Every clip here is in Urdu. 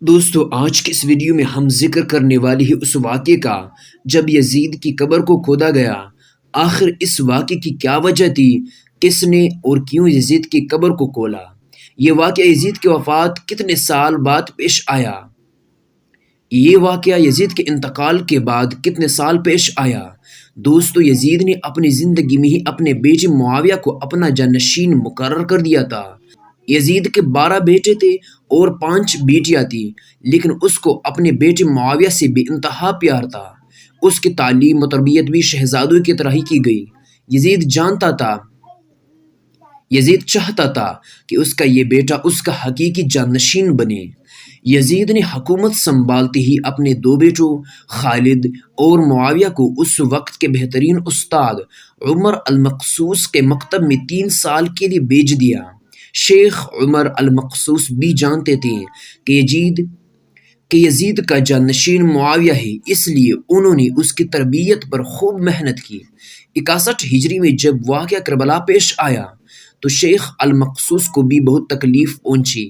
دوستو آج کی اس ویڈیو میں ہم ذکر کرنے والی ہے اس واقعے کا جب یزید کی قبر کو کھودا گیا۔ آخر اس واقعے کی کیا وجہ تھی، کس نے اور کیوں یزید کی قبر کو کھولا؟ یہ واقعہ یزید کی وفات کتنے سال بعد پیش آیا؟ یہ واقعہ یزید کے انتقال کے بعد کتنے سال پیش آیا؟ دوستو یزید نے اپنی زندگی میں ہی اپنے بیٹے معاویہ کو اپنا جانشین مقرر کر دیا تھا۔ یزید کے 12 بیٹے تھے اور 5 بیٹیاں تھیں، لیکن اس کو اپنے بیٹے معاویہ سے بے انتہا پیار تھا۔ اس کی تعلیم و تربیت بھی شہزادوں کی طرح ہی کی گئی۔ یزید چاہتا تھا کہ اس کا یہ بیٹا اس کا حقیقی جانشین بنے۔ یزید نے حکومت سنبھالتے ہی اپنے 2 بیٹوں خالد اور معاویہ کو اس وقت کے بہترین استاد عمر المقصوص کے مکتب میں 3 سال کے لیے بھیج دیا۔ شیخ عمر المقصوص بھی جانتے تھے کہ یزید کا جانشین معاویہ ہے، اس لیے انہوں نے اس کی تربیت پر خوب محنت کی۔ 61 ہجری میں جب واقعہ کربلا پیش آیا تو شیخ المقصوص کو بھی بہت تکلیف پہنچی،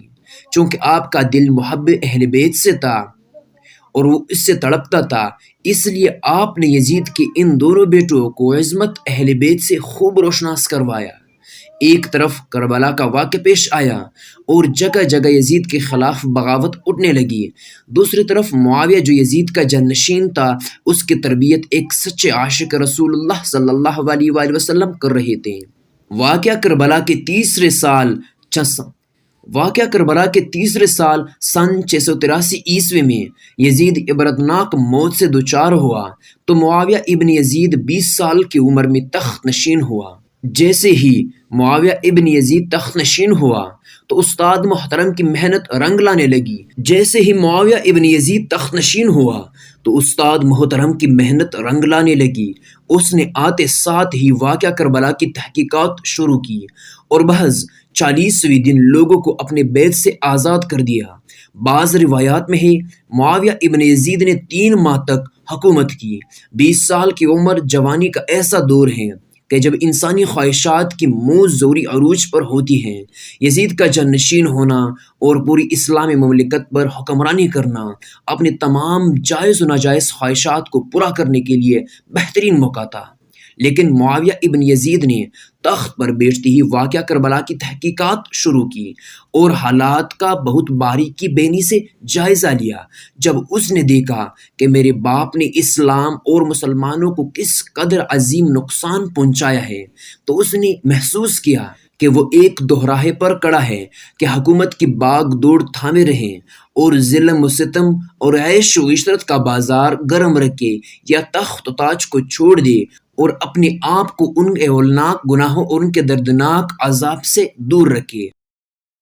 چونکہ آپ کا دل محب اہل بیت سے تھا اور وہ اس سے تڑپتا تھا۔ اس لیے آپ نے یزید کے ان دونوں بیٹوں کو عظمت اہل بیت سے خوب روشناس کروایا۔ ایک طرف کربلا کا واقعہ پیش آیا اور جگہ جگہ یزید کے خلاف بغاوت اٹھنے لگی، دوسری طرف معاویہ جو یزید کا جانشین تھا اس کی تربیت ایک سچے عاشق رسول اللہ صلی اللہ علیہ وآلہ وسلم کر رہے تھے۔ واقعہ کربلا کے تیسرے سال سن 683 عیسوی میں یزید عبرتناک موت سے دوچار ہوا تو معاویہ ابن یزید 20 سال کی عمر میں تخت نشین ہوا۔ جیسے ہی معاویہ ابن یزید تخت نشین ہوا تو استاد محترم کی محنت رنگ لانے لگی۔ اس نے آتے ساتھ ہی واقعہ کربلا کی تحقیقات شروع کی اور محض 40ویں دن لوگوں کو اپنے بیت سے آزاد کر دیا۔ بعض روایات میں ہے معاویہ ابن یزید نے 3 ماہ تک حکومت کی۔ 20 سال کی عمر جوانی کا ایسا دور ہے کہ جب انسانی خواہشات کی موج زوری عروج پر ہوتی ہیں۔ یزید کا جانشین ہونا اور پوری اسلامی مملکت پر حکمرانی کرنا اپنے تمام جائز و ناجائز خواہشات کو پورا کرنے کے لیے بہترین موقع تھا، لیکن معاویہ ابن یزید نے تخت پر بیٹھتے ہی واقعہ کربلا کی تحقیقات شروع کی اور حالات کا بہت باریکی بینی سے جائزہ لیا۔ جب اس نے دیکھا کہ میرے باپ نے اسلام اور مسلمانوں کو کس قدر عظیم نقصان پہنچایا ہے تو اس نے محسوس کیا کہ وہ ایک دوراہے پر کھڑا ہے کہ حکومت کی باغ دوڑ تھامے رہیں اور ظلم و ستم اور عیش و عشرت کا بازار گرم رکھے، یا تخت و تاج کو چھوڑ دے اور اپنے آپ کو ان ہولناک گناہوں اور ان کے دردناک عذاب سے دور رکھے۔